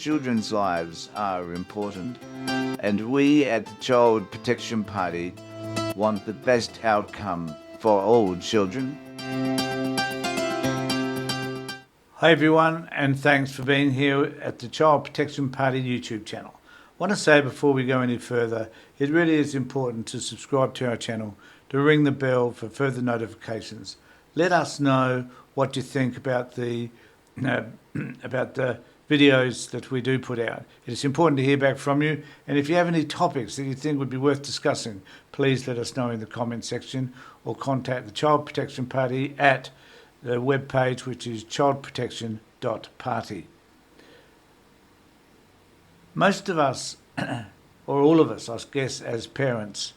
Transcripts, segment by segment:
Children's lives are important, and we at the Child Protection Party want the best outcome for all children. Hi everyone, and thanks for being here at the Child Protection Party YouTube channel. I want to say before we go any further, it really is important to subscribe to our channel, to ring the bell for further notifications. Let us know what you think about the videos that we do put out. It is important to hear back from you, and if you have any topics that you think would be worth discussing, please let us know in the comment section or contact the Child Protection Party at the webpage, which is childprotection.party. Most of us, or all of us, I guess, as parents,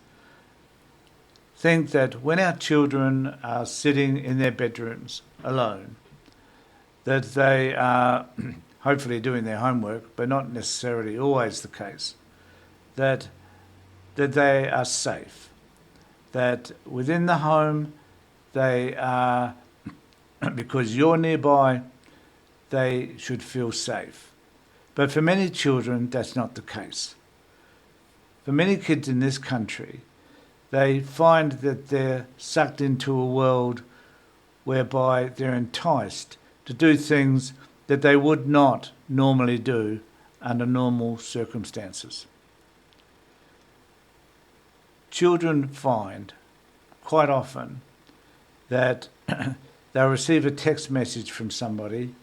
think that when our children are sitting in their bedrooms alone, that they are hopefully doing their homework, but not necessarily always the case, that they are safe, that within the home they are, because you're nearby, they should feel safe. But for many children, that's not the case. For many kids in this country, they find that they're sucked into a world whereby they're enticed to do things that they would not normally do under normal circumstances. Children find quite often that they'll receive a text message from somebody,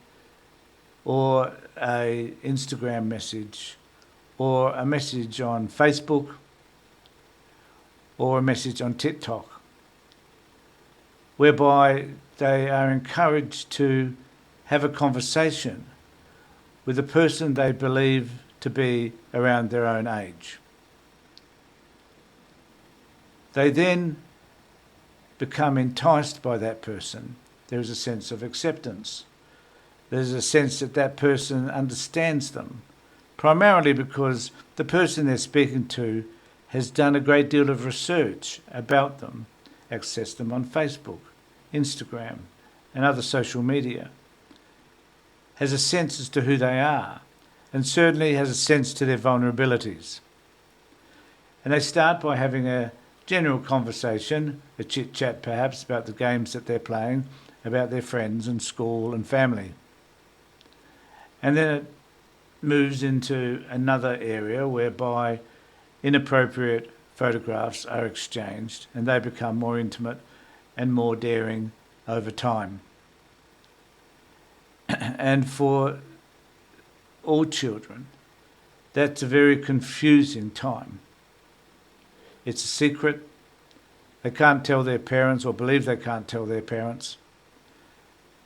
or an Instagram message, or a message on Facebook, or a message on TikTok, whereby they are encouraged to have a conversation with a person they believe to be around their own age. They then become enticed by that person. There is a sense of acceptance. There's a sense that that person understands them, primarily because the person they're speaking to has done a great deal of research about them, accessed them on Facebook, Instagram, and other social media, has a sense as to who they are, and certainly has a sense to their vulnerabilities. And they start by having a general conversation, a chit-chat perhaps, about the games that they're playing, about their friends and school and family. And then it moves into another area whereby inappropriate photographs are exchanged, and they become more intimate and more daring over time. And for all children, that's a very confusing time. It's a secret. They can't tell their parents, or believe they can't tell their parents.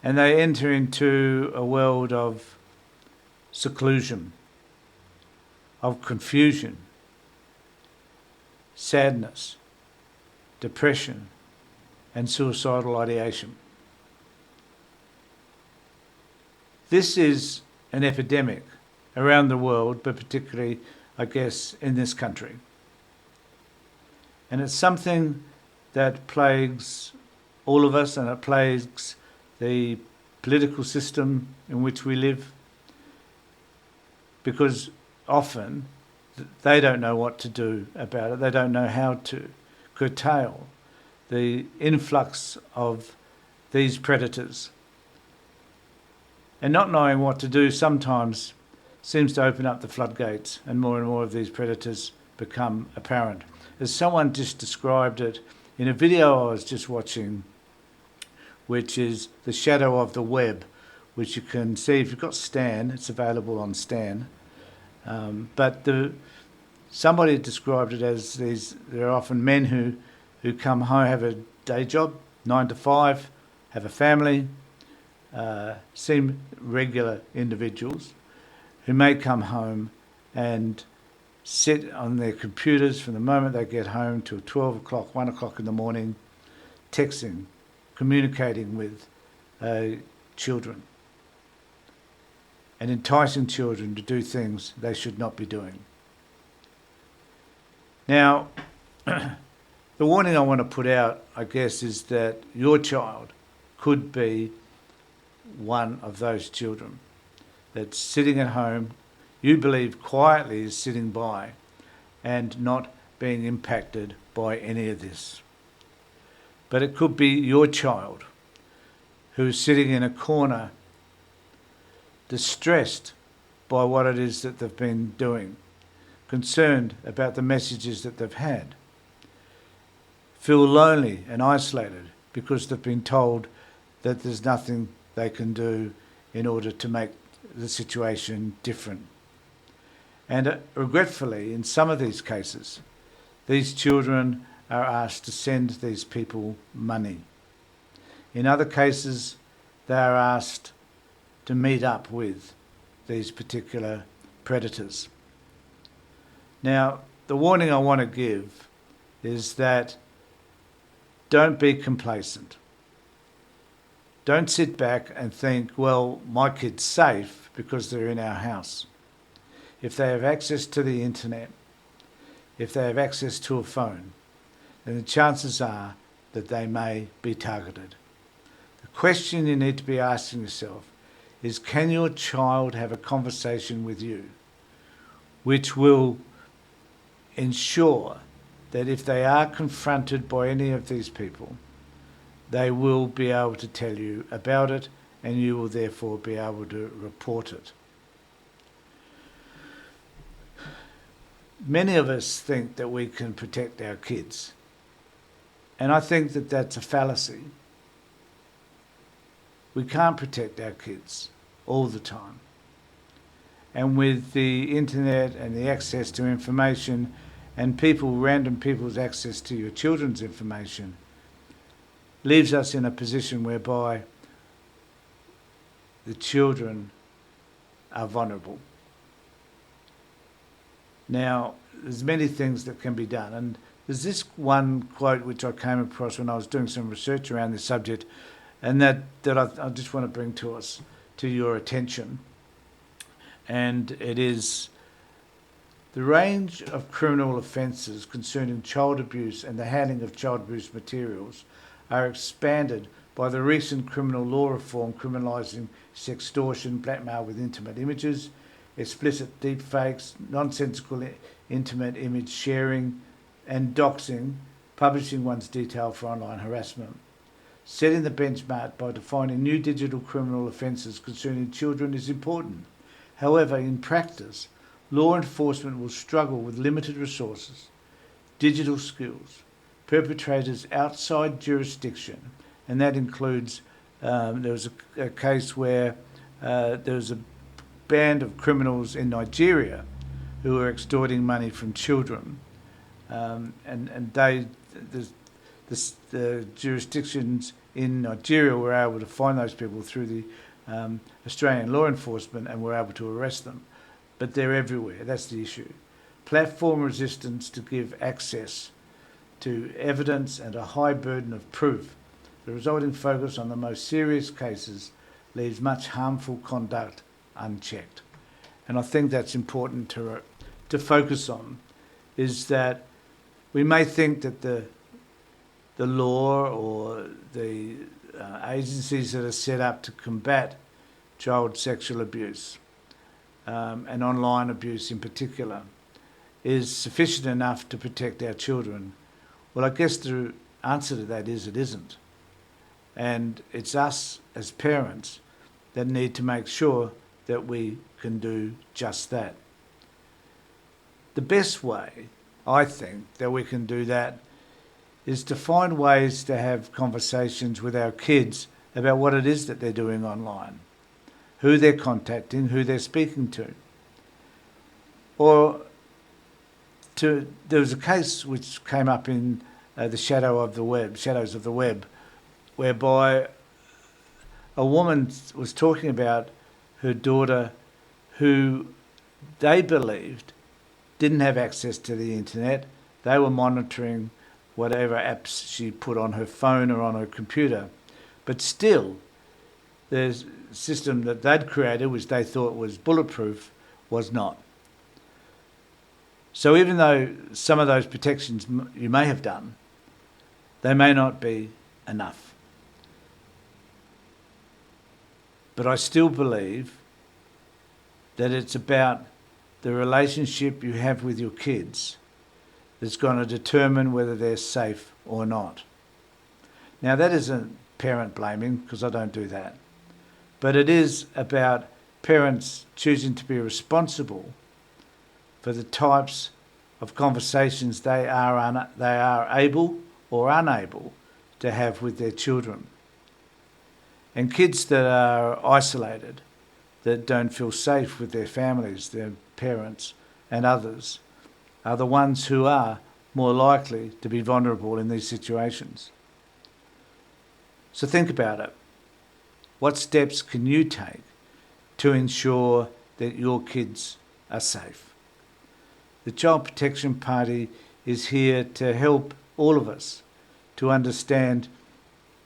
And they enter into a world of seclusion, of confusion, sadness, depression, and suicidal ideation. This is an epidemic around the world, but particularly, I guess, in this country. And it's something that plagues all of us, and it plagues the political system in which we live, because often they don't know what to do about it. They don't know how to curtail the influx of these predators. And not knowing what to do sometimes seems to open up the floodgates, and more of these predators become apparent. As someone just described it in a video I was just watching, which is the shadow of the web, which you can see if you've got Stan. It's available on Stan. But somebody described it as there are often men who come home, have a day job, 9 to 5, have a family, seem regular individuals who may come home and sit on their computers from the moment they get home till 12 o'clock, 1 o'clock in the morning, texting, communicating with children, and enticing children to do things they should not be doing. Now, the warning I want to put out, I guess, is that your child could be one of those children that's sitting at home, you believe quietly is sitting by and not being impacted by any of this. But it could be your child who's sitting in a corner, distressed by what it is that they've been doing, concerned about the messages that they've had, feel lonely and isolated because they've been told that there's nothing they can do in order to make the situation different. And regretfully, in some of these cases, these children are asked to send these people money. In other cases, they are asked to meet up with these particular predators. Now, the warning I want to give is that don't be complacent. Don't sit back and think, well, my kid's safe because they're in our house. If they have access to the internet, if they have access to a phone, then the chances are that they may be targeted. The question you need to be asking yourself is, can your child have a conversation with you which will ensure that if they are confronted by any of these people, they will be able to tell you about it and you will therefore be able to report it. Many of us think that we can protect our kids, and I think that that's a fallacy. We can't protect our kids all the time. And with the internet and the access to information and random people's access to your children's information, leaves us in a position whereby the children are vulnerable. Now, there's many things that can be done, and there's this one quote which I came across when I was doing some research around this subject, and that I just want to bring to your attention. And it is, the range of criminal offences concerning child abuse and the handling of child abuse materials are expanded by the recent criminal law reform criminalising sextortion, blackmail with intimate images, explicit deepfakes, nonsensical intimate image sharing, and doxing, publishing one's detail for online harassment. Setting the benchmark by defining new digital criminal offences concerning children is important. However, in practice, law enforcement will struggle with limited resources, digital skills, perpetrators outside jurisdiction, and that includes, there was a case where there was a band of criminals in Nigeria who were extorting money from children, and the jurisdictions in Nigeria were able to find those people through the Australian law enforcement and were able to arrest them. But they're everywhere, that's the issue. Platform resistance to give access to evidence and a high burden of proof. The resulting focus on the most serious cases leaves much harmful conduct unchecked. And I think that's important to focus on, is that we may think that the law or the agencies that are set up to combat child sexual abuse and online abuse in particular is sufficient enough to protect our children. Well, I guess the answer to that is it isn't. And it's us as parents that need to make sure that we can do just that. The best way, I think, that we can do that is to find ways to have conversations with our kids about what it is that they're doing online, who they're contacting, who they're speaking to. Or there was a case which came up in the Shadows of the Web, whereby a woman was talking about her daughter who they believed didn't have access to the internet. They were monitoring whatever apps she put on her phone or on her computer. But still, the system that they'd created, which they thought was bulletproof, was not. So even though some of those protections you may have done, they may not be enough. But I still believe that it's about the relationship you have with your kids that's going to determine whether they're safe or not. Now, that isn't parent blaming, because I don't do that. But it is about parents choosing to be responsible for the types of conversations they are able or unable to have with their children. And kids that are isolated, that don't feel safe with their families, their parents and others, are the ones who are more likely to be vulnerable in these situations. So think about it. What steps can you take to ensure that your kids are safe? The Child Protection Party is here to help all of us to understand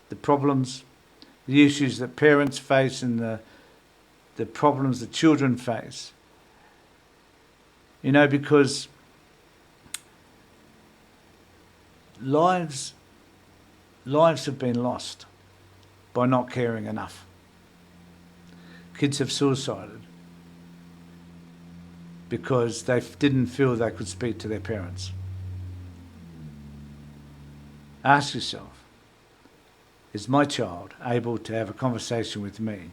the problems, the issues that parents face and the problems that children face. You know, because lives have been lost by not caring enough. Kids have suicided because they didn't feel they could speak to their parents. Ask yourself, is my child able to have a conversation with me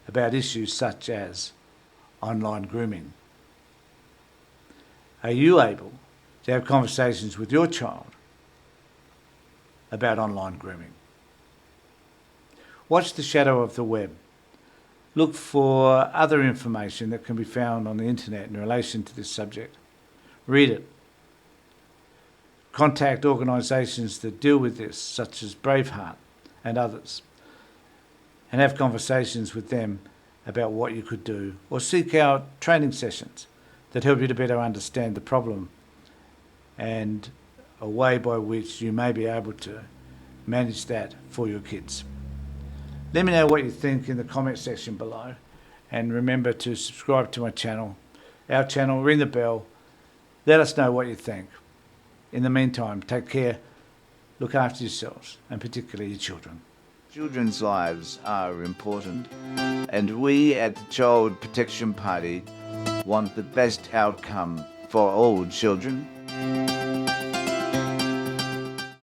about issues such as online grooming? Are you able to have conversations with your child about online grooming? Watch the shadow of the web. Look for other information that can be found on the internet in relation to this subject. Read it. Contact organisations that deal with this, such as Braveheart and others, and have conversations with them about what you could do, or seek out training sessions that help you to better understand the problem and a way by which you may be able to manage that for your kids. Let me know what you think in the comment section below, and remember to subscribe to my channel, our channel, ring the bell, let us know what you think. In the meantime, take care, look after yourselves, and particularly your children. Children's lives are important, and we at the Child Protection Party want the best outcome for all children.